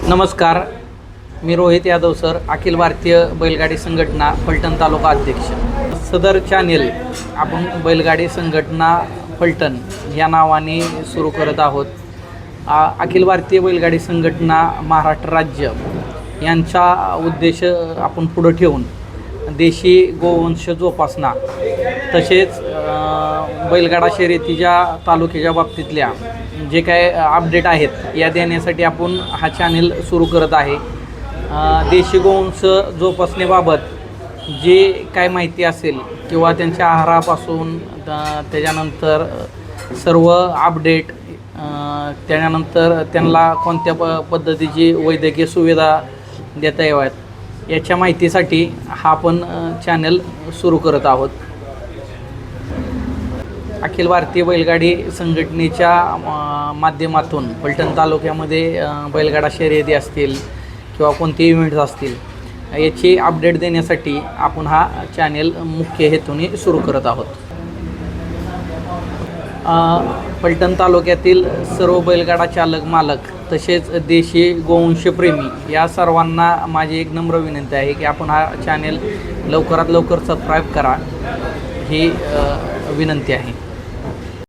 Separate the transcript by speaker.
Speaker 1: नमस्कार, मी रोहित यादव सर, अखिल भारतीय बैलगाडी संघटना फलटण तालुका अध्यक्ष. सदर चॅनेल आपण बैलगाडी संघटना फलटण या नावाने सुरू करत आहोत. अखिल भारतीय बैलगाडी संघटना महाराष्ट्र राज्य यांचा उद्देश आपण पुढं ठेवून देशी गोवंश जोपासना तसेच बैलगाडा शर्यतीच्या तालुक्याच्या बाबतीतल्या जे काय अपडेट आहेत या देण्यासाठी आपण हा चॅनेल सुरू करत आहे. देशी गोवंश जोपासनेबाबत जे काय माहिती असेल किंवा त्यांच्या आहारापासून त्याच्यानंतर सर्व अपडेट, त्याच्यानंतर त्यांना कोणत्या पद्धतीची वैद्यकीय सुविधा देता याव्यात याच्या माहितीसाठी हा आपण चॅनल सुरू करत आहोत. अखिल भारतीय बैलगाडी संघटनेच्या माध्यमातून फलटण तालुक्यामध्ये बैलगाडा शर्यती असतील किंवा कोणते इव्हेंट्स असतील याची अपडेट देण्यासाठी आपण हा चॅनेल मुख्य हेतूने सुरू करत आहोत. फलटण तालुक्यातील सर्व बैलगाडा चालक मालक तसेच देशी गोवंशप्रेमी या सर्वांना माझी एक नम्र विनंती आहे की आपण हा चॅनेल लवकरात लवकर सबस्क्राईब करा ही विनंती आहे.